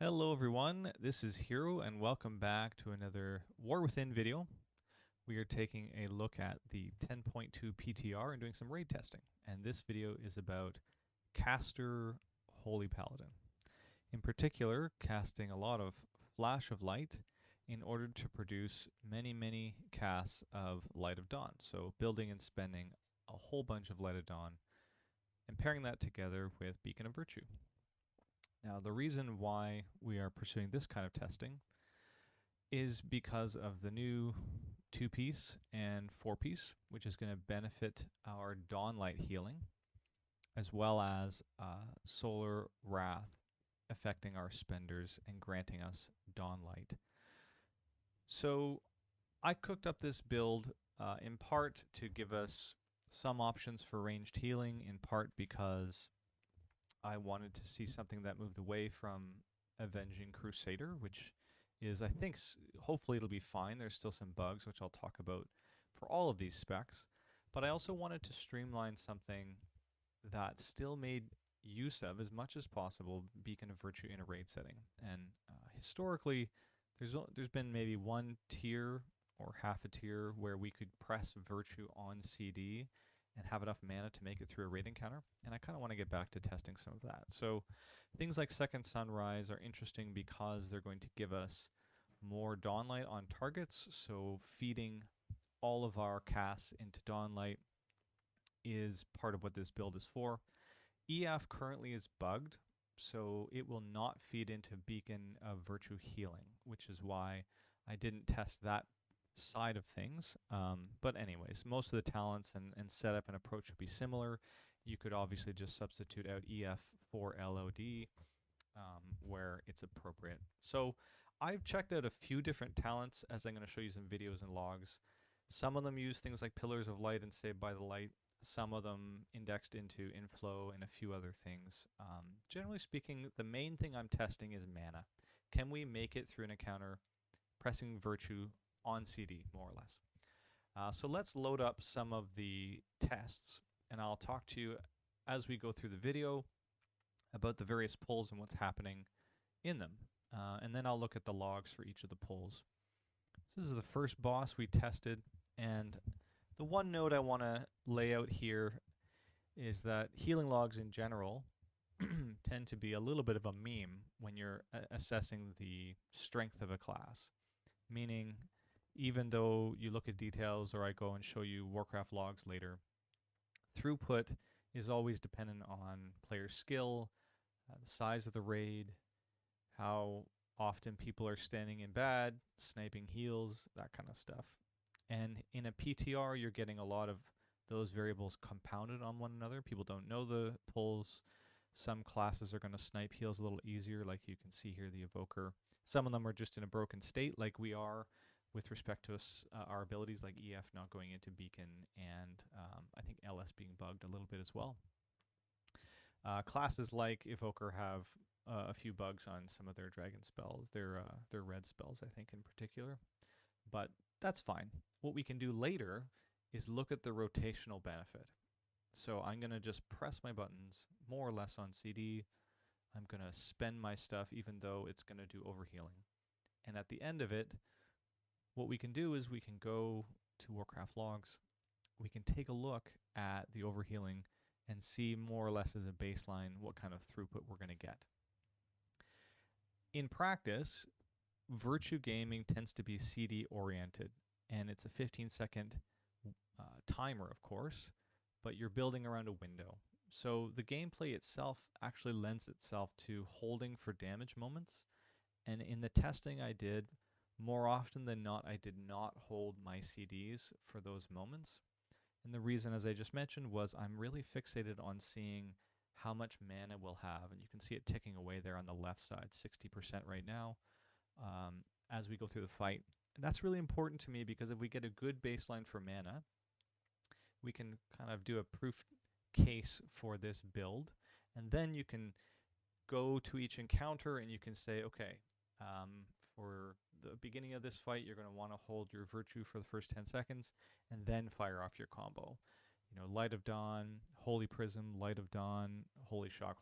Hello everyone, this is Hero and welcome back to another War Within video. We are taking a look at the 10.2 PTR and doing some raid testing. And this video is about caster Holy Paladin. In particular, casting a lot of Flash of Light in order to produce many casts of Light of Dawn. So building and spending a whole bunch of Light of Dawn and pairing that together with Beacon of Virtue. Now, the reason why we are pursuing this kind of testing is because of the new 2-piece and 4-piece, which is going to benefit our Dawnlight healing, as well as Solar Wrath affecting our spenders and granting us Dawnlight. So I cooked up this build in part to give us some options for ranged healing, in part because I wanted to see something that moved away from Avenging Crusader, which is, I think, hopefully it'll be fine. There's still some bugs, which I'll talk about for all of these specs. But I also wanted to streamline something that still made use of, as much as possible, Beacon of Virtue in a raid setting. And historically, there's been maybe one tier or half a tier where we could press Virtue on CD and have enough mana to make it through a raid encounter, and I kind of want to get back to testing some of that. So things like Second Sunrise are interesting because they're going to give us more Dawnlight on targets, so feeding all of our casts into Dawnlight is part of what this build is for. EF currently is bugged, so it will not feed into Beacon of Virtue healing, which is why I didn't test that side of things. But anyways, most of the talents and setup and approach would be similar. You could obviously just substitute out EF for LoD where it's appropriate. So I've checked out a few different talents, as I'm going to show you some videos and logs. Some of them use things like Pillars of Light and Saved by the Light. Some of them indexed into Inflow and a few other things. Generally speaking, the main thing I'm testing is mana. Can we make it through an encounter pressing Virtue on CD, more or less? So let's load up some of the tests, and I'll talk to you as we go through the video about the various pulls and what's happening in them. And then I'll look at the logs for each of the pulls. So this is the first boss we tested, and the one note I want to lay out here is that healing logs in general tend to be a little bit of a meme when you're assessing the strength of a class. Meaning, even though you look at details or I go and show you Warcraft logs later, throughput is always dependent on player skill, the size of the raid, how often people are standing in bad, sniping heals, that kind of stuff. And in a PTR, you're getting a lot of those variables compounded on one another. People don't know the pulls. Some classes are going to snipe heals a little easier, like you can see here, the Evoker. Some of them are just in a broken state, like we are, with respect to our abilities, like EF not going into Beacon, and I think LS being bugged a little bit as well. Classes like Evoker have a few bugs on some of their dragon spells, their red spells, I think, in particular. But that's fine. What we can do later is look at the rotational benefit. So I'm going to just press my buttons more or less on CD. I'm going to spend my stuff even though it's going to do overhealing. And at the end of it, what we can do is we can go to Warcraft logs. We can take a look at the overhealing and see more or less as a baseline what kind of throughput we're going to get. In practice, Virtue gaming tends to be CD oriented, and it's a 15-second timer, of course, but you're building around a window. So the gameplay itself actually lends itself to holding for damage moments, and in the testing I did, more often than not, I did not hold my CDs for those moments. And the reason, as I just mentioned, was I'm really fixated on seeing how much mana we'll have, and you can see it ticking away there on the left side, 60% right now, as we go through the fight. And that's really important to me because if we get a good baseline for mana, we can kind of do a proof case for this build, and then you can go to each encounter and you can say, okay, for the beginning of this fight, you're going to want to hold your Virtue for the first 10 seconds and then fire off your combo. You know, Light of Dawn, Holy Prism, Light of Dawn, Holy Shock,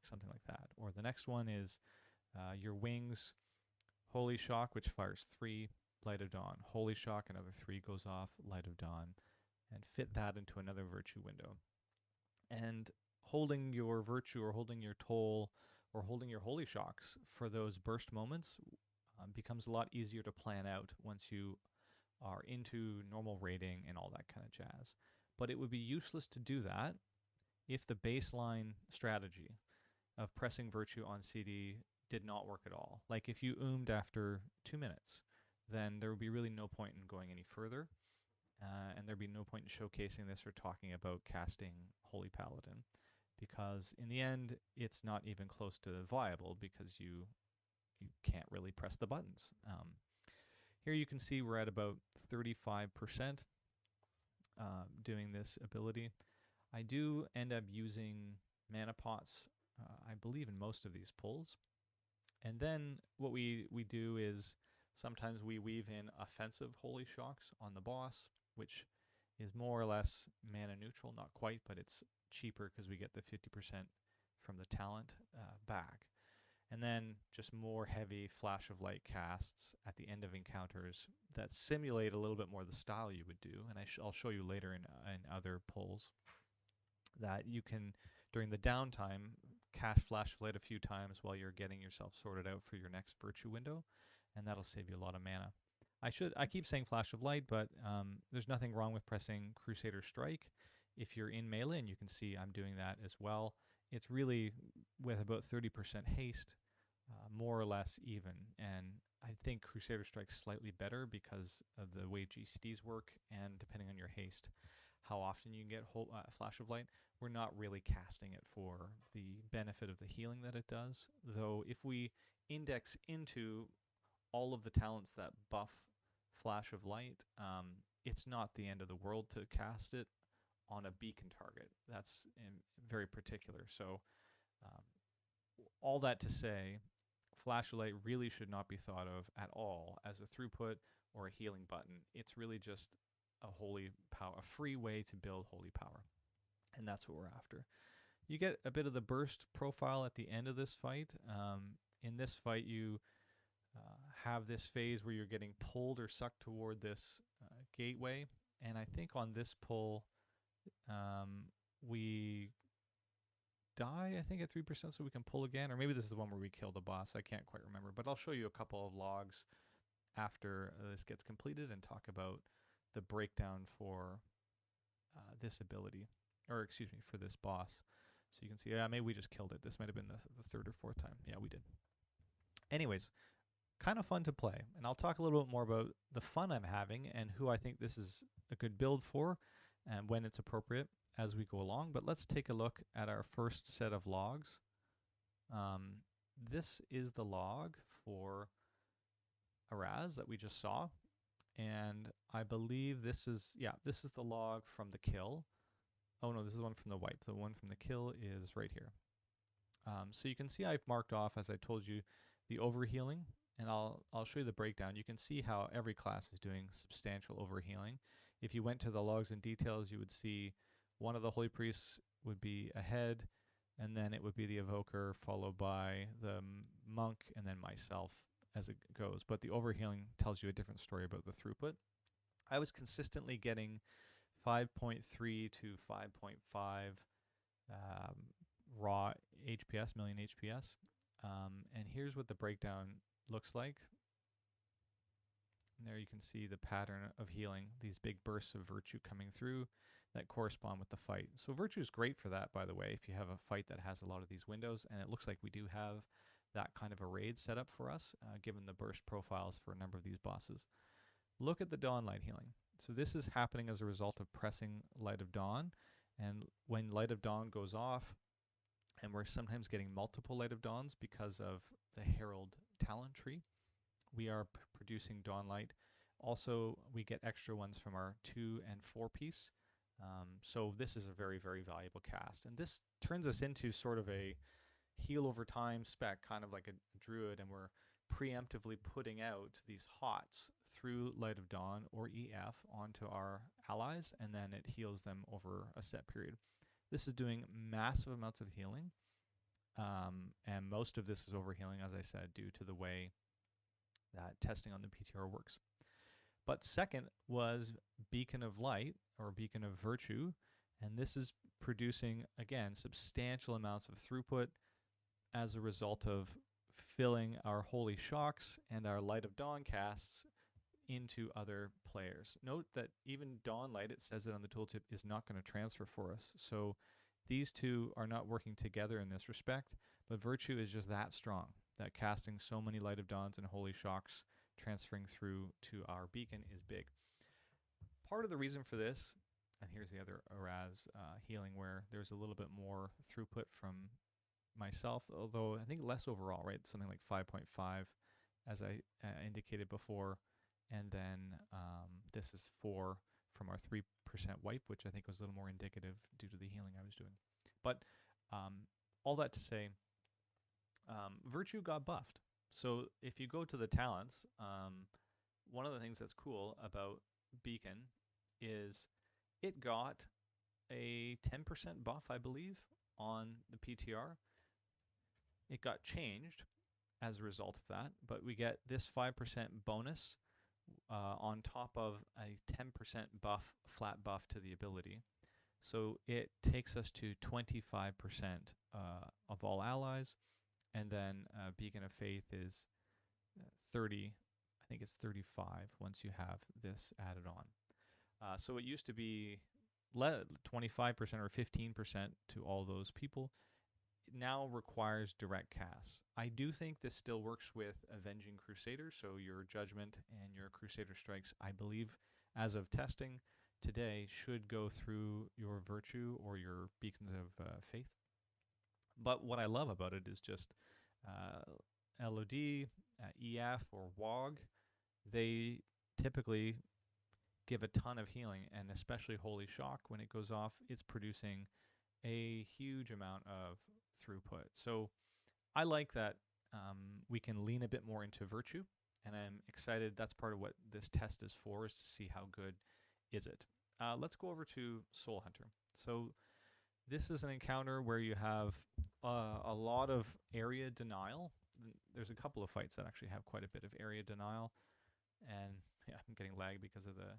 something like that. Or the next one is Your wings, Holy Shock, which fires 3, Light of Dawn. Holy Shock, another 3 goes off, Light of Dawn, and fit that into another virtue window. And holding your virtue or holding your toll or holding your Holy Shocks for those burst moments becomes a lot easier to plan out once you are into normal raiding and all that kind of jazz. But it would be useless to do that if the baseline strategy of pressing virtue on CD did not work at all. Like if you after 2 minutes, then there would be really no point in going any further, and there'd be no point in showcasing this or talking about casting Holy Paladin, because in the end, it's not even close to viable because you can't really press the buttons. Here you can see we're at about 35% doing this ability. I do end up using mana pots, I believe, in most of these pulls. And then what we do is sometimes we weave in offensive Holy Shocks on the boss, which is more or less mana neutral, not quite, but it's cheaper because we get the 50% from the talent back. And then just more heavy Flash of Light casts at the end of encounters that simulate a little bit more the style you would do. And I'll show you later in other pulls that you can, during the downtime, cast Flash of Light a few times while you're getting yourself sorted out for your next virtue window, and that'll save you a lot of mana. I keep saying Flash of Light, but there's nothing wrong with pressing Crusader Strike if you're in melee, and you can see I'm doing that as well. It's really with about 30% haste, more or less even, and I think Crusader Strike's slightly better because of the way GCDs work, and depending on your haste, how often you can get Flash of Light. We're not really casting it for the benefit of the healing that it does, though if we index into all of the talents that buff Flash of Light, it's not the end of the world to cast it on a beacon target. That's very particular. So all that to say, Flash of Light really should not be thought of at all as a throughput or a healing button. It's really just a holy power, a free way to build holy power, and that's what we're after. You get a bit of the burst profile at the end of this fight. In this fight, you have this phase where you're getting pulled or sucked toward this gateway, and I think on this pull, we die, I think, at 3%, so we can pull again, or maybe this is the one where we kill the boss. I can't quite remember, but I'll show you a couple of logs after this gets completed and talk about the breakdown for this ability, or excuse me, for this boss. So you can see, yeah, maybe we just killed it. This might have been the third or fourth time. Yeah, we did. Anyways, kind of fun to play, and I'll talk a little bit more about the fun I'm having and who I think this is a good build for and when it's appropriate as we go along. But let's take a look at our first set of logs. This is the log for Araz that we just saw, and I believe this is the log from the kill. Oh no, this is the one from the wipe. The one from the kill is right here. So you can see I've marked off, as I told you, the overhealing, and I'll show you the breakdown. You can see how every class is doing substantial overhealing. If you went to the logs and details, you would see one of the holy priests would be ahead, and then it would be the evoker, followed by the monk, and then myself as it goes. But the overhealing tells you a different story about the throughput. I was consistently getting 5.3 to 5.5 raw HPS, million HPS. And here's what the breakdown looks like. And there you can see the pattern of healing, these big bursts of virtue coming through that correspond with the fight. So virtue is great for that, by the way, if you have a fight that has a lot of these windows, and it looks like we do have that kind of a raid set up for us, given the burst profiles for a number of these bosses. Look at the Dawnlight healing. So this is happening as a result of pressing Light of Dawn, and when Light of Dawn goes off, and we're sometimes getting multiple Light of Dawns because of the Herald talent tree, we are producing Dawnlight. Also, we get extra ones from our 2 and 4 piece. So this is a very, very valuable cast. And this turns us into sort of a heal over time spec, kind of like a druid, and we're preemptively putting out these hots through Light of Dawn or EF onto our allies, and then it heals them over a set period. This is doing massive amounts of healing. and most of this was overhealing, as I said, due to the way that testing on the PTR works. But second was Beacon of Light, or Beacon of Virtue, and this is producing, again, substantial amounts of throughput as a result of filling our Holy Shocks and our Light of Dawn casts into other players. Note that even Dawnlight, it says it on the tooltip, is not going to transfer for us. So these two are not working together in this respect, but Virtue is just that strong, that casting so many Light of Dawns and Holy Shocks transferring through to our beacon is big. Part of the reason for this, and here's the other Araz healing where there's a little bit more throughput from myself, although I think less overall, right? Something like 5.5 as I indicated before, and then this is 4 from our 3% wipe, which I think was a little more indicative due to the healing I was doing. But all that to say, Virtue got buffed. So if you go to the talents, one of the things that's cool about Beacon is it got a 10% buff, I believe, on the PTR. It got changed as a result of that, but we get this 5% bonus on top of a 10% buff, flat buff to the ability. So it takes us to 25% of all allies, and then Beacon of Faith is 30, I think it's 35 once you have this added on. So it used to be 25% or 15% to all those people. It now requires direct casts. I do think this still works with Avenging Crusader, so your Judgment and your Crusader Strikes, I believe, as of testing today, should go through your Virtue or your Beacons of Faith. But what I love about it is just LoD, EF, or WOG, they typically give a ton of healing, and especially Holy Shock, when it goes off, it's producing a huge amount of throughput. So I like that we can lean a bit more into Virtue, and I'm excited. That's part of what this test is for, is to see how good is it. Let's go over to Soul Hunter. So this is an encounter where you have a lot of area denial. There's a couple of fights that actually have quite a bit of area denial, and yeah, I'm getting lag because of the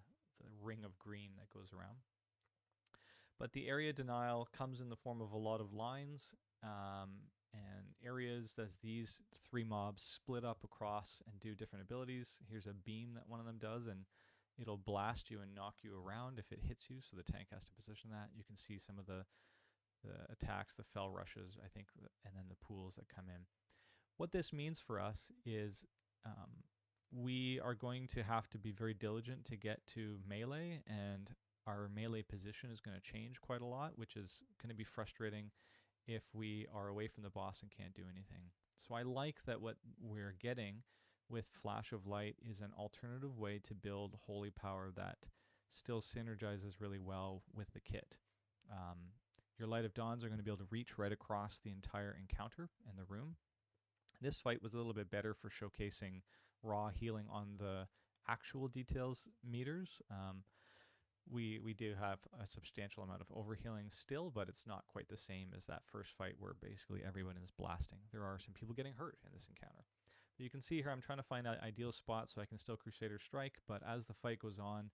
ring of green that goes around. But the area denial comes in the form of a lot of lines and areas as these 3 mobs split up across and do different abilities. Here's a beam that one of them does, and it'll blast you and knock you around if it hits you, so the tank has to position that. You can see some of the attacks, the fell rushes, I think, and then the pools that come in. What this means for us is we are going to have to be very diligent to get to melee, and our melee position is going to change quite a lot, which is going to be frustrating if we are away from the boss and can't do anything. So I like that what we're getting with Flash of Light is an alternative way to build holy power that still synergizes really well with the kit. Your Light of Dawns are going to be able to reach right across the entire encounter and the room. This fight was a little bit better for showcasing raw healing on the actual details meters. We do have a substantial amount of overhealing still, but it's not quite the same as that first fight where basically everyone is blasting. There are some people getting hurt in this encounter. But you can see here I'm trying to find an ideal spot so I can still Crusader Strike, but as the fight goes on,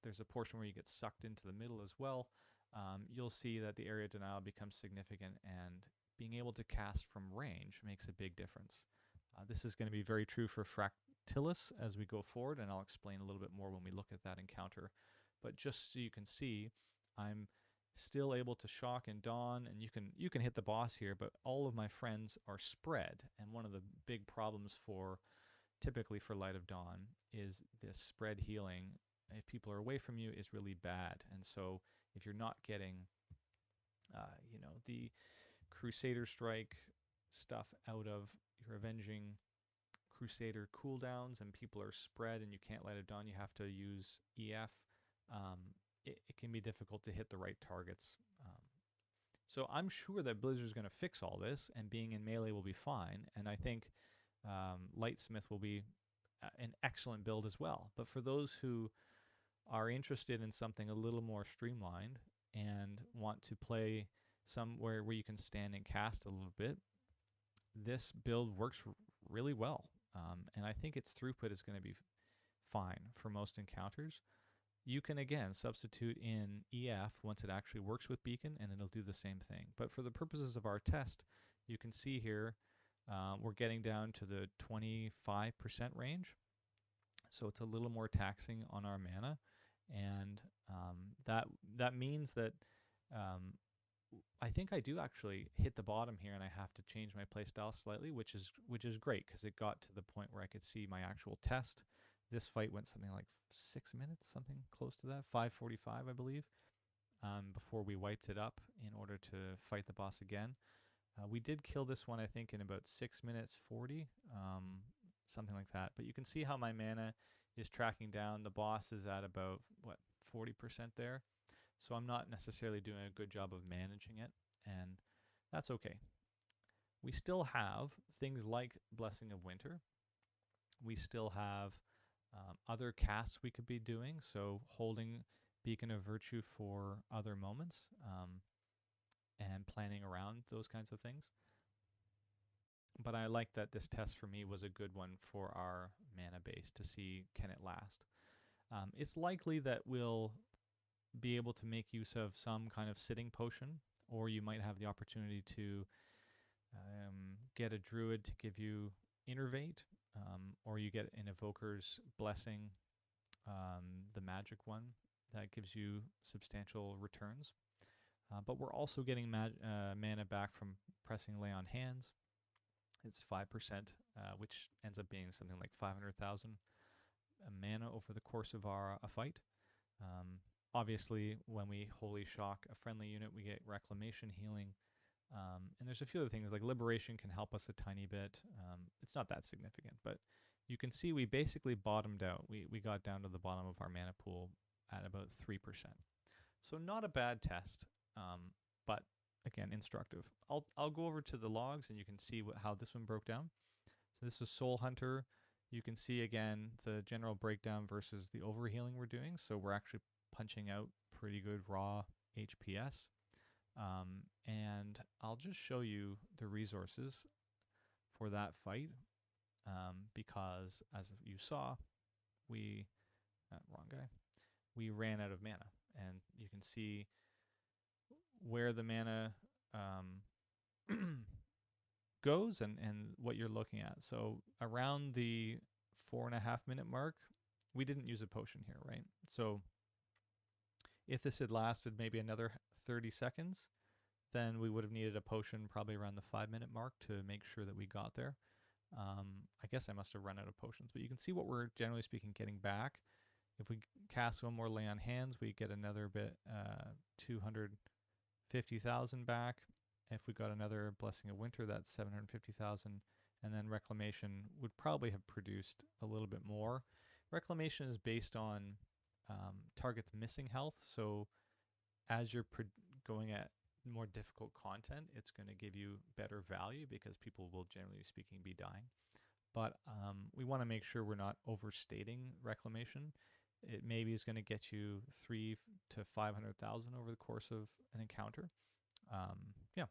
there's a portion where you get sucked into the middle as well. You'll see that the area denial becomes significant, and being able to cast from range makes a big difference. This is going to be very true for Fractillus as we go forward, and I'll explain a little bit more when we look at that encounter. But just so you can see, I'm still able to shock and dawn, and you can hit the boss here, but all of my friends are spread, and one of the big problems typically for Light of Dawn is this spread healing. If people are away from you, is really bad, and so if you're not getting the Crusader Strike stuff out of your Avenging Crusader cooldowns, and people are spread and you can't Light of Dawn, you have to use EF. It can be difficult to hit the right targets. So I'm sure that Blizzard's going to fix all this, and being in melee will be fine, and I think Lightsmith will be an excellent build as well. But for those who are interested in something a little more streamlined and want to play somewhere where you can stand and cast a little bit, this build works really well. And I think its throughput is going to be fine for most encounters. You can, again, substitute in EF once it actually works with Beacon, and it'll do the same thing. But for the purposes of our test, you can see here we're getting down to the 25% range. So it's a little more taxing on our mana. And that means that I think I do actually hit the bottom here, and I have to change my playstyle slightly, which is great, because it got to the point where I could see my actual test. This fight went something like 6 minutes, something close to that, 5:45, I believe, before we wiped it up in order to fight the boss again. We did kill this one, I think, in about 6 minutes 40, something like that. But you can see how my mana is tracking down. The boss is at about, 40% there. So I'm not necessarily doing a good job of managing it, and that's okay. We still have things like Blessing of Winter. We still have other casts we could be doing, so holding Beacon of Virtue for other moments and planning around those kinds of things. But I like that this test for me was a good one for our mana base to see, can it last. It's likely that we'll be able to make use of some kind of sitting potion, or you might have the opportunity to get a druid to give you Innervate, or you get an Evoker's Blessing, the magic one, that gives you substantial returns. But we're also getting mana back from pressing Lay on Hands. It's 5%, which ends up being something like 500,000 mana over the course of a fight. Obviously, when we Holy Shock a friendly unit, we get Reclamation healing. And there's a few other things, like Liberation can help us a tiny bit. It's not that significant, but you can see we basically bottomed out. We got down to the bottom of our mana pool at about 3%. So not a bad test, but again, instructive. I'll go over to the logs and you can see how this one broke down. So this was Soul Hunter. You can see again the general breakdown versus the overhealing we're doing. So we're actually punching out pretty good raw HPS. And I'll just show you the resources for that fight, because as you saw, we ran out of mana, and you can see where the mana goes and what you're looking at. So around the 4.5 minute mark, we didn't use a potion here, right? So if this had lasted maybe another 30 seconds, then we would have needed a potion probably around the 5 minute mark to make sure that we got there. I guess I must have run out of potions, but you can see what we're generally speaking getting back. If we cast one more Lay on Hands, we get another bit, 250,000 back. If we got another Blessing of Winter, that's 750,000. And then Reclamation would probably have produced a little bit more. Reclamation is based on targets missing health. So as you're going at more difficult content, it's going to give you better value because people will, generally speaking, be dying. But we want to make sure we're not overstating Reclamation. It maybe is going to get you 300,000 to 500,000 over the course of an encounter. Yeah,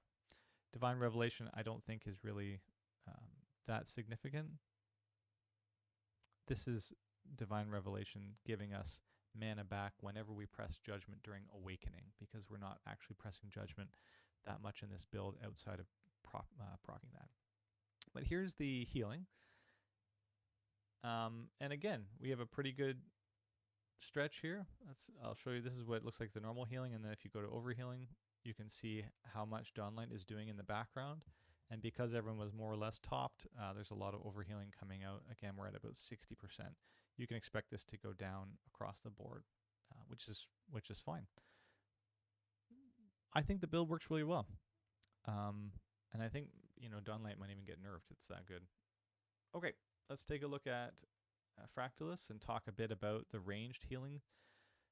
Divine Revelation I don't think is really that significant. This is Divine Revelation giving us mana back whenever we press Judgment during Awakening, because we're not actually pressing Judgment that much in this build outside of proccing that. But here's the healing. And again, we have a pretty good stretch here. I'll show you. This is what it looks like the normal healing, and then if you go to overhealing, you can see how much Dawnlight is doing in the background. And because everyone was more or less topped, there's a lot of overhealing coming out. Again, we're at about 60%. You can expect this to go down across the board, which is fine. I think the build works really well. And I think, Dawnlight might even get nerfed. It's that good. Okay, let's take a look at Fractillus and talk a bit about the ranged healing.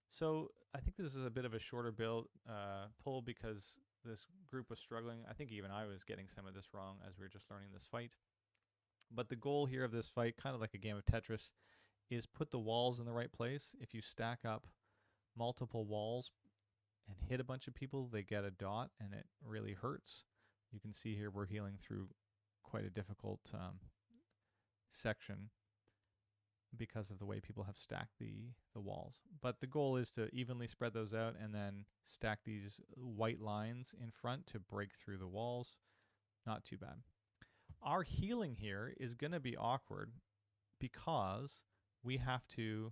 So I think this is a bit of a shorter build pull because this group was struggling. I think even I was getting some of this wrong as we were just learning this fight. But the goal here of this fight, kind of like a game of Tetris, is put the walls in the right place. If you stack up multiple walls and hit a bunch of people, they get a dot and it really hurts. You can see here we're healing through quite a difficult section because of the way people have stacked the walls. But the goal is to evenly spread those out and then stack these white lines in front to break through the walls. Not too bad. Our healing here is going to be awkward because we have to,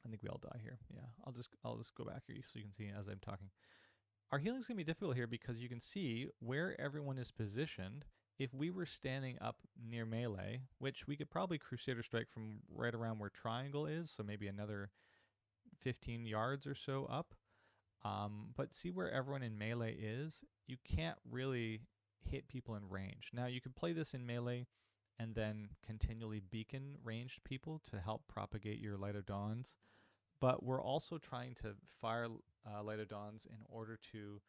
I think we all die here. Yeah, I'll just go back here so you can see as I'm talking. Our healing is going to be difficult here because you can see where everyone is positioned. If we were standing up near melee, which we could probably Crusader Strike from right around where triangle is, so maybe another 15 yards or so up. But see where everyone in melee is? You can't really hit people in range. Now you could play this in melee and then continually beacon ranged people to help propagate your Light of Dawns. But we're also trying to fire Light of Dawns in order to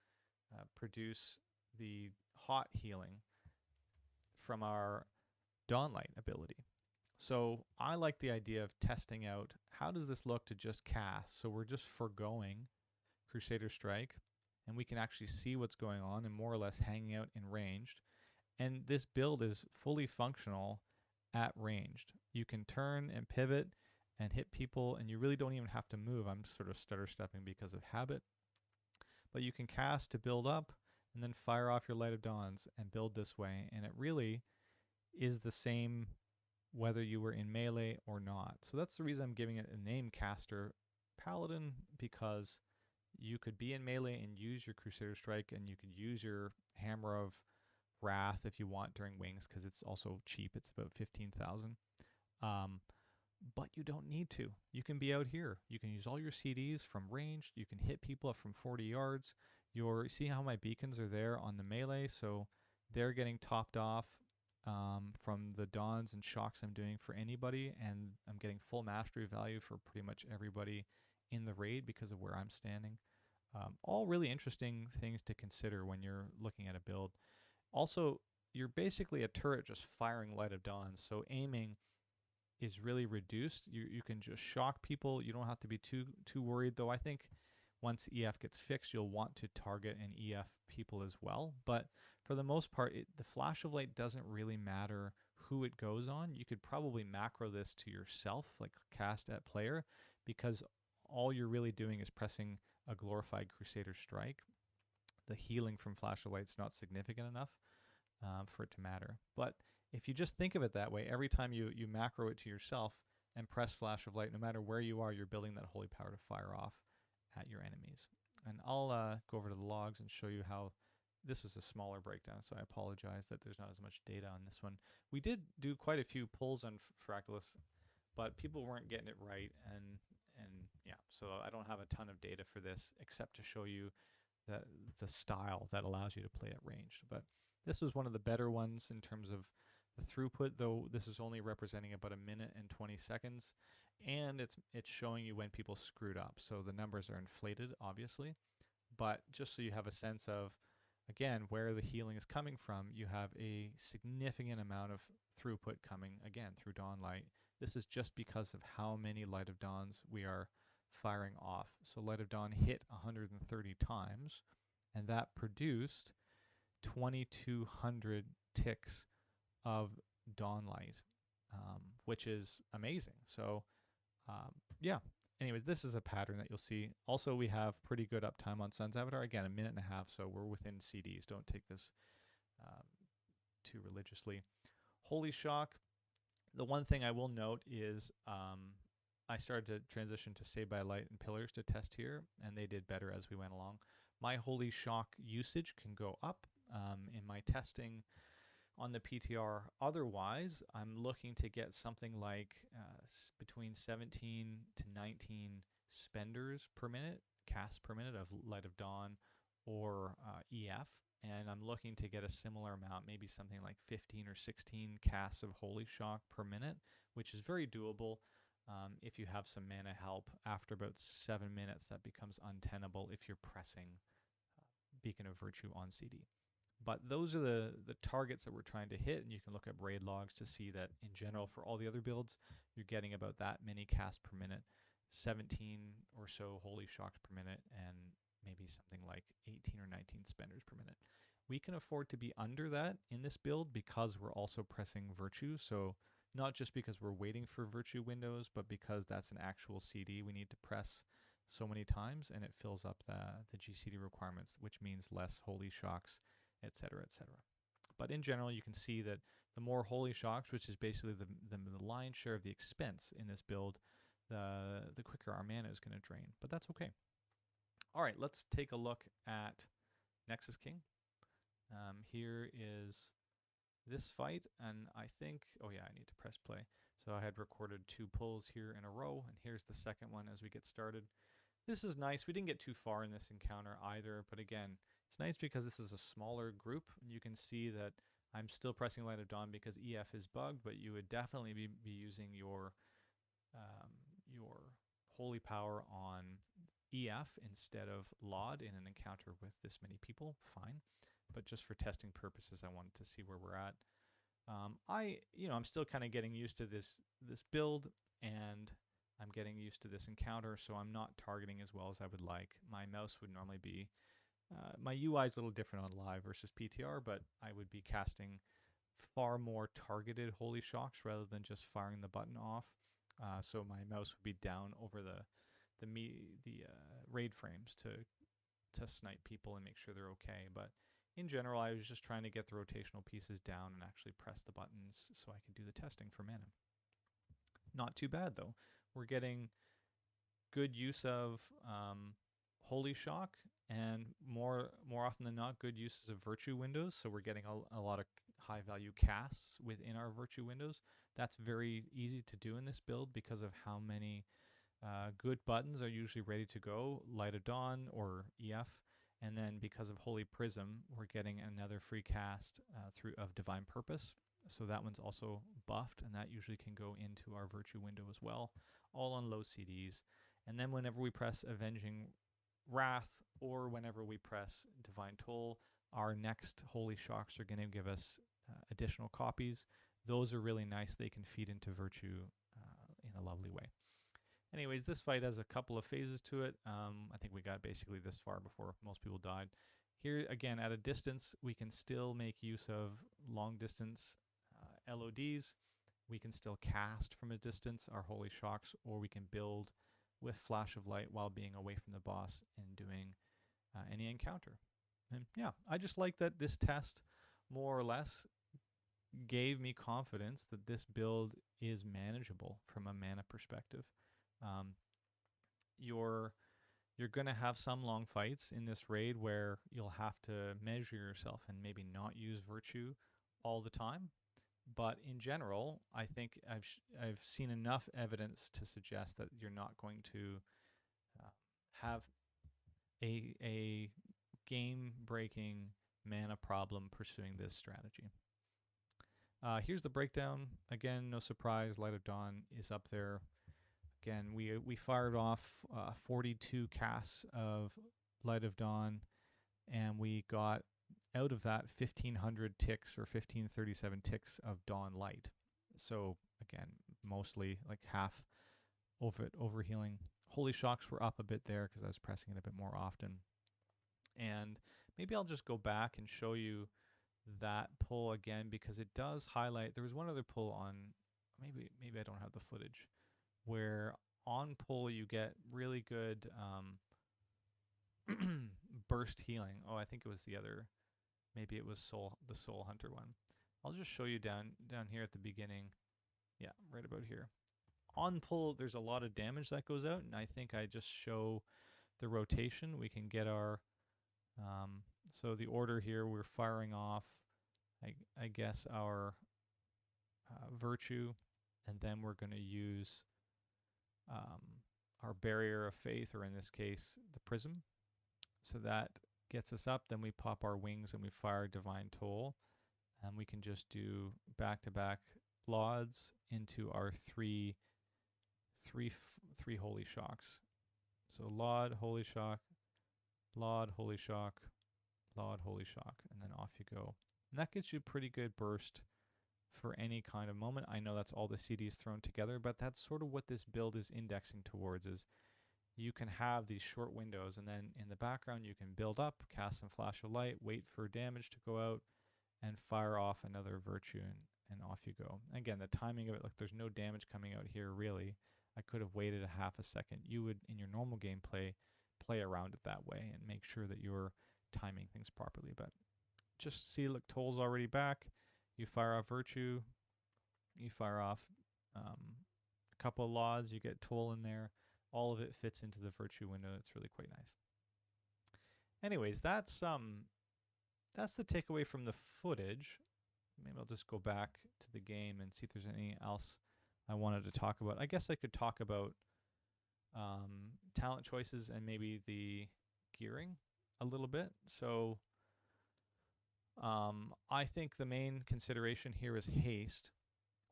produce the hot healing from our Dawnlight ability. So I like the idea of testing out how does this look to just cast. So we're just foregoing Crusader Strike and we can actually see what's going on and more or less hanging out in ranged. And this build is fully functional at ranged. You can turn and pivot and hit people and you really don't even have to move. I'm sort of stutter stepping because of habit. But you can cast to build up and then fire off your Light of Dawns and build this way. And it really is the same whether you were in melee or not. So that's the reason I'm giving it a name, Caster Paladin, because you could be in melee and use your Crusader Strike, and you could use your Hammer of Wrath if you want during wings, because it's also cheap. It's about 15,000. But you don't need to. You can be out here. You can use all your CDs from ranged. You can hit people up from 40 yards. See how my beacons are there on the melee, so they're getting topped off from the dawns and shocks I'm doing for anybody, and I'm getting full mastery value for pretty much everybody in the raid because of where I'm standing. All really interesting things to consider when you're looking at a build. Also, you're basically a turret just firing Light of Dawn, so aiming is really reduced. You can just shock people. You don't have to be too worried, though I think once EF gets fixed, you'll want to target and EF people as well. But for the most part, the flash of light doesn't really matter who it goes on. You could probably macro this to yourself, like cast at player, because all you're really doing is pressing a glorified Crusader Strike. The healing from flash of light's not significant enough for it to matter. But if you just think of it that way, every time you macro it to yourself and press flash of light, no matter where you are, you're building that holy power to fire off at your enemies. And I'll go over to the logs and show you how this was a smaller breakdown, so I apologize that there's not as much data on this one. We did do quite a few pulls on Fractillus, but people weren't getting it right, and yeah, so I don't have a ton of data for this except to show you the style that allows you to play at ranged. But this was one of the better ones in terms of the throughput, though this is only representing about 1 minute and 20 seconds. And it's showing you when people screwed up. So the numbers are inflated, obviously. But just so you have a sense of, again, where the healing is coming from, you have a significant amount of throughput coming, again, through Dawnlight. This is just because of how many Light of Dawns we are firing off. So Light of Dawn hit 130 times, and that produced 2,200 ticks of Dawnlight, which is amazing. So yeah, anyways, this is a pattern that you'll see. Also, we have pretty good uptime on Sun's Avatar. Again, 1.5 minutes, so we're within CDs. Don't take this too religiously. Holy Shock. The one thing I will note is I started to transition to Saved by Light and Pillars to test here, and they did better as we went along. My Holy Shock usage can go up in my testing on the PTR. Otherwise, I'm looking to get something like between 17 to 19 spenders per minute, casts per minute of Light of Dawn or EF. And I'm looking to get a similar amount, maybe something like 15 or 16 casts of Holy Shock per minute, which is very doable. If you have some mana help, after about 7 minutes, that becomes untenable if you're pressing Beacon of Virtue on CD. But those are the targets that we're trying to hit, and you can look at raid logs to see that in general for all the other builds, you're getting about that many casts per minute, 17 or so Holy Shocks per minute, and maybe something like 18 or 19 spenders per minute. We can afford to be under that in this build because we're also pressing Virtue. So not just because we're waiting for Virtue windows, but because that's an actual CD we need to press so many times, and it fills up the GCD requirements, which means less Holy Shocks, etc., etc. But in general, you can see that the more Holy Shocks, which is basically the lion's share of the expense in this build, the quicker our mana is going to drain. But that's okay. All right, let's take a look at Nexus King. Here is this fight, and I think, oh yeah, I need to press play. So I had recorded 2 pulls here in a row, and here's the second one as we get started. This is nice. We didn't get too far in this encounter either, but again, it's nice because this is a smaller group. You can see that I'm still pressing Light of Dawn because EF is bugged, but you would definitely be using your Holy Power on EF instead of LoD in an encounter with this many people. Fine. But just for testing purposes, I wanted to see where we're at. I'm still kind of getting used to this build, and I'm getting used to this encounter, so I'm not targeting as well as I would like. My mouse would normally be, my UI is a little different on live versus PTR, but I would be casting far more targeted Holy Shocks rather than just firing the button off. So my mouse would be down over the raid frames to snipe people and make sure they're okay. But in general, I was just trying to get the rotational pieces down and actually press the buttons so I could do the testing for mana. Not too bad though. We're getting good use of Holy Shock, and more often than not, good uses of Virtue windows. So we're getting a lot of high value casts within our Virtue windows. That's very easy to do in this build because of how many good buttons are usually ready to go, Light of Dawn or EF, and then because of Holy Prism, we're getting another free cast of Divine Purpose. So that one's also buffed, and that usually can go into our Virtue window as well, all on low CDs. And then whenever we press Avenging Wrath or whenever we press Divine Toll, our next Holy Shocks are going to give us additional copies. Those are really nice. They can feed into Virtue in a lovely way. Anyways, this fight has a couple of phases to it. I think we got basically this far before most people died. Here, again, at a distance, we can still make use of long distance LoDs. We can still cast from a distance our Holy Shocks, or we can build with Flash of Light while being away from the boss and doing any encounter. And yeah, I just like that this test, more or less, gave me confidence that this build is manageable from a mana perspective. You're going to have some long fights in this raid where you'll have to measure yourself and maybe not use Virtue all the time. But in general, I think I've seen enough evidence to suggest that you're not going to have a game-breaking mana problem pursuing this strategy. Here's the breakdown. Again, no surprise, Light of Dawn is up there. Again, we fired off 42 casts of Light of Dawn, and we got out of that 1,500 ticks or 1,537 ticks of Dawnlight. So again, mostly like half of it overhealing. Holy Shocks were up a bit there because I was pressing it a bit more often. And maybe I'll just go back and show you that pull again because it does highlight. There was one other pull on, maybe I don't have the footage, where on pull you get really good burst healing. Oh, I think it was the other. Maybe it was the Soul Hunter one. I'll just show you down here at the beginning. Yeah, right about here. On pull, there's a lot of damage that goes out, and I think I just show the rotation. We can get our so the order here, we're firing off, I guess, our Virtue, and then we're going to use our Barrier of Faith, or in this case, the Prism. So that gets us up. Then we pop our wings and we fire Divine Toll, and we can just do back-to-back LoDs into our three Holy Shocks. So LoD, Holy Shock, LoD, Holy Shock, LoD, Holy Shock, and then off you go. And that gets you pretty good burst for any kind of moment. I know that's all the CDs thrown together, but that's sort of what this build is indexing towards, is you can have these short windows, and then in the background you can build up, cast some flash of light, wait for damage to go out, and fire off another virtue, and off you go. Again, the timing of it, look, there's no damage coming out here really. I could have waited a half a second. You would, in your normal gameplay, play around it that way and make sure that you're timing things properly. But just see, look, Toll's already back. You fire off virtue, you fire off a couple of LoDs, you get Toll in there. All of it fits into the virtue window. It's really quite nice. Anyways, that's the takeaway from the footage. Maybe I'll just go back to the game and see if there's anything else I wanted to talk about. I guess I could talk about talent choices and maybe the gearing a little bit. So I think the main consideration here is haste.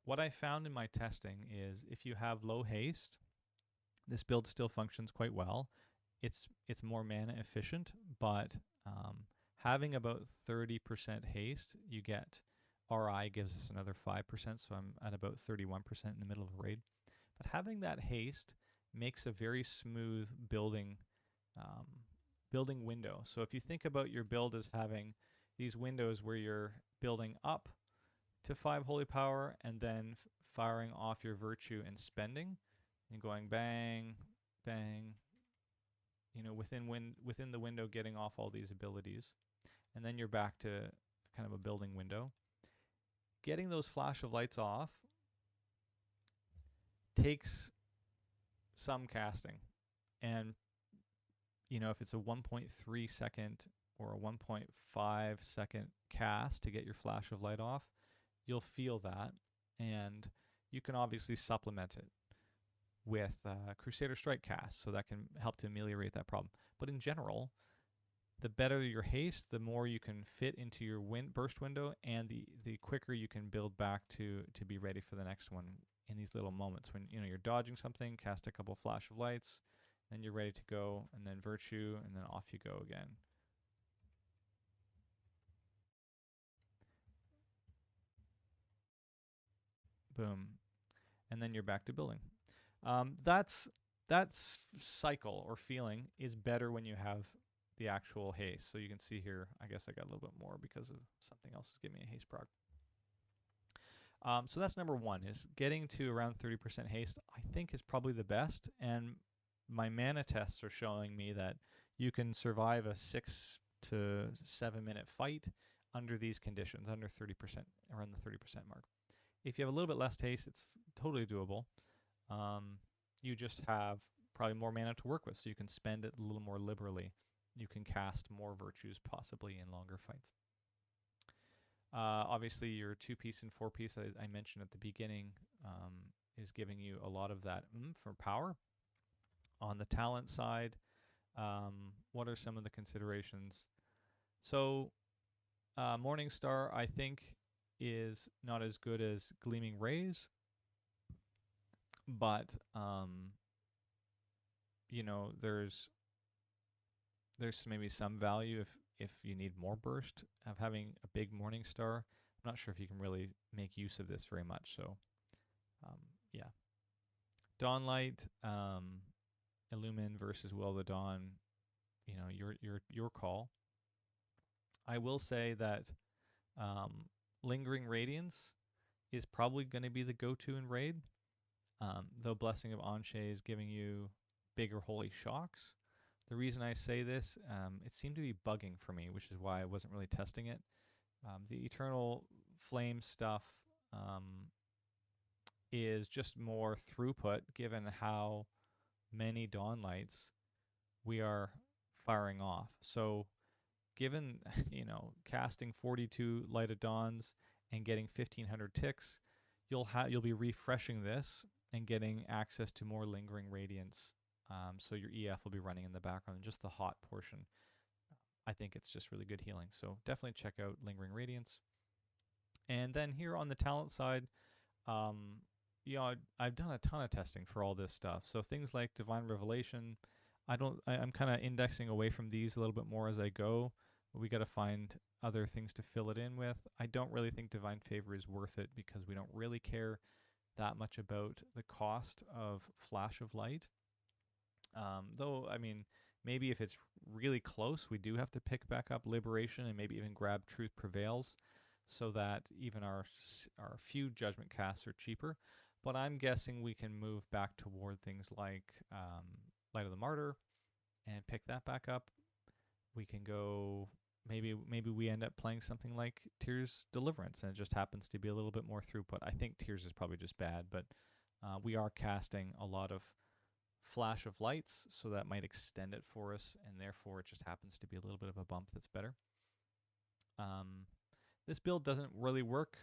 What I found in my testing is if you have low haste, this build still functions quite well. It's more mana efficient, but having about 30% haste, you get RI gives us another 5%, so I'm at about 31% in the middle of a raid. But having that haste makes a very smooth building window. So if you think about your build as having these windows where you're building up to 5 holy power and then firing off your virtue and spending, and going bang, bang, you know, within the window, getting off all these abilities, and then you're back to kind of a building window. Getting those flash of lights off takes some casting, and you know, if it's a 1.3 second or a 1.5 second cast to get your flash of light off, you'll feel that, and you can obviously supplement it with Crusader Strike cast, so that can help to ameliorate that problem. But in general, the better your haste, the more you can fit into your burst window, and the quicker you can build back to be ready for the next one in these little moments when you're dodging something, cast a couple flash of lights, then you're ready to go, and then virtue, and then off you go again. Boom. And then you're back to building. That cycle or feeling is better when you have the actual haste. So you can see here, I guess I got a little bit more because of something else is giving me a haste proc. So that's number one, is getting to around 30% haste, I think is probably the best. And my mana tests are showing me that you can survive a 6 to 7 minute fight under these conditions, under 30%, around the 30% mark. If you have a little bit less haste, it's totally doable. You just have probably more mana to work with, so you can spend it a little more liberally. You can cast more virtues possibly in longer fights. Obviously, your 2-piece and 4-piece, I mentioned at the beginning, is giving you a lot of that for power. On the talent side, what are some of the considerations? So, Morningstar, I think, is not as good as Gleaming Rays, but you know, there's maybe some value if you need more burst of having a big Morningstar. I'm not sure if you can really make use of this very much. So yeah, Dawnlight, Illumine versus Will of the Dawn, you know, your call. I will say that Lingering Radiance is probably going to be the go-to in raid, though Blessing of Anshe is giving you bigger holy shocks. The reason I say this, it seemed to be bugging for me, which is why I wasn't really testing it. The Eternal Flame stuff is just more throughput, given how many Dawnlights we are firing off. So given, you know, casting 42 Lighted Dawns and getting 1,500 ticks, you'll be refreshing this and getting access to more Lingering Radiance. So your EF will be running in the background, just the hot portion. I think it's just really good healing. So definitely check out Lingering Radiance. And then here on the talent side, you know, I've done a ton of testing for all this stuff. So things like Divine Revelation, I'm kind of indexing away from these a little bit more as I go. We got to find other things to fill it in with. I don't really think Divine Favor is worth it because we don't really care that much about the cost of Flash of Light. Though, I mean, maybe if it's really close, we do have to pick back up Liberation and maybe even grab Truth Prevails so that even our few Judgment casts are cheaper. But I'm guessing we can move back toward things like Light of the Martyr and pick that back up. We can go, maybe we end up playing something like Tears Deliverance, and it just happens to be a little bit more throughput. I think Tears is probably just bad, but we are casting a lot of Flash of Lights, so that might extend it for us, and therefore it just happens to be a little bit of a bump that's better. This build doesn't really work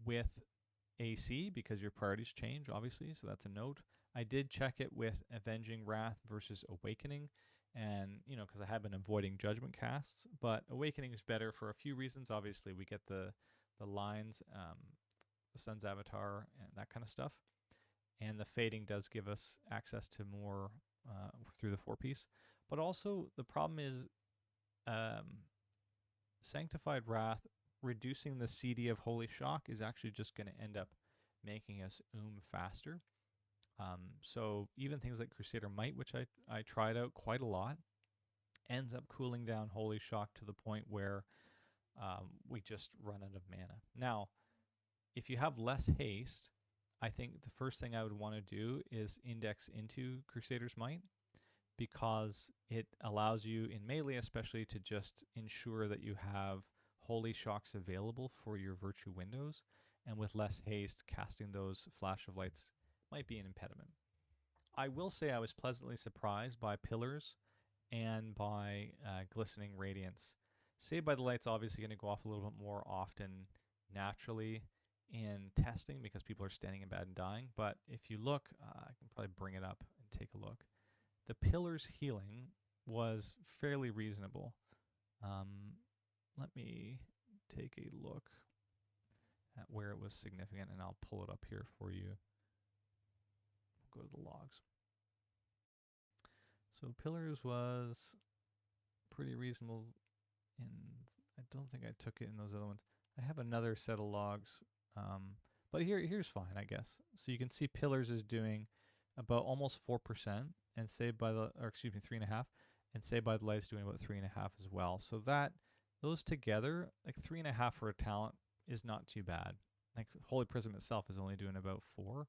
with AC because your priorities change, obviously, so that's a note. I did check it with Avenging Wrath versus Awakening, and, you know, because I have been avoiding Judgment casts, but Awakening is better for a few reasons. Obviously, we get the lines, the Sun's Avatar, and that kind of stuff. And the fading does give us access to more through the 4-piece. But also, the problem is Sanctified Wrath, reducing the CD of Holy Shock is actually just going to end up making us faster. So even things like Crusader Might, which I tried out quite a lot, ends up cooling down Holy Shock to the point where we just run out of mana. Now, if you have less haste, I think the first thing I would want to do is index into Crusader's Might, because it allows you, in melee especially, to just ensure that you have Holy Shocks available for your Virtue windows, and with less haste, casting those Flash of Lights might be an impediment. I will say I was pleasantly surprised by Pillars and by Glistening Radiance. Saved by the Light's obviously going to go off a little bit more often naturally in testing because people are standing in bad and dying, but if you look, I can probably bring it up and take a look. The Pillars healing was fairly reasonable. Let me take a look at where it was significant, and I'll pull it up here for you. Go to the logs. So Pillars was pretty reasonable in, I don't think I took it in those other ones. I have another set of logs, but here's fine, I guess. So you can see Pillars is doing about almost 4%, and Saved by the, or excuse me, 3.5, and Saved by the Light is doing about 3.5 as well. So that, those together, like 3.5 for a talent is not too bad. Like Holy Prism itself is only doing about 4.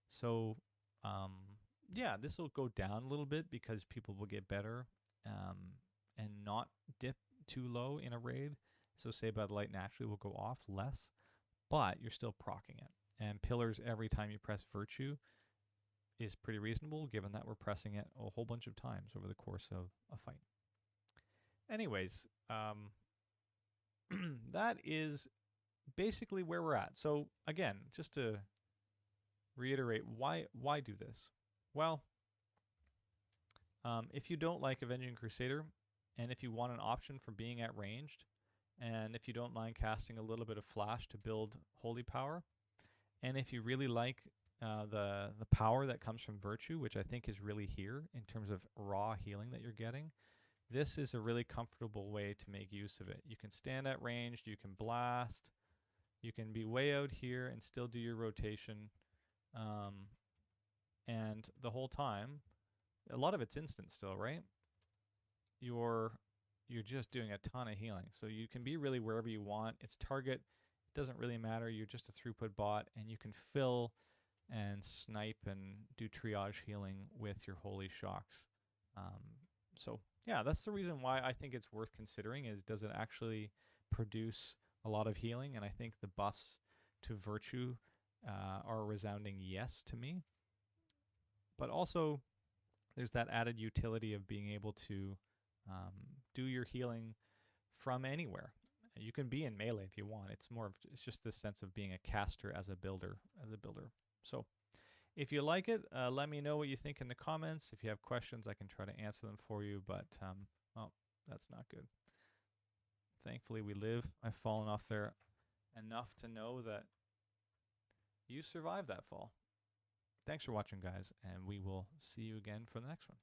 So yeah, this will go down a little bit because people will get better and not dip too low in a raid. So Saved by the Light naturally will go off less, but you're still proccing it. And Pillars, every time you press Virtue, is pretty reasonable, given that we're pressing it a whole bunch of times over the course of a fight. Anyways, that is basically where we're at. So again, just to reiterate, why do this? Well, if you don't like Avenging Crusader, and if you want an option for being at ranged, and if you don't mind casting a little bit of flash to build holy power, and if you really like the power that comes from Virtue, which I think is really here in terms of raw healing that you're getting, this is a really comfortable way to make use of it. You can stand at ranged, you can blast, you can be way out here and still do your rotation, and the whole time, a lot of it's instant still, right? You're just doing a ton of healing, so you can be really wherever you want. It's target, it doesn't really matter. You're just a throughput bot, and you can fill and snipe and do triage healing with your Holy Shocks. So yeah, that's the reason why I think it's worth considering, is does it actually produce a lot of healing? And I think the buffs to Virtue are a resounding yes to me. But also, there's that added utility of being able to do your healing from anywhere. You can be in melee if you want. It's just this sense of being a caster as a builder. So if you like it, let me know what you think in the comments. If you have questions, I can try to answer them for you, but oh, that's not good. Thankfully we live. I've fallen off there enough to know that you survived that fall. Thanks for watching, guys, and we will see you again for the next one.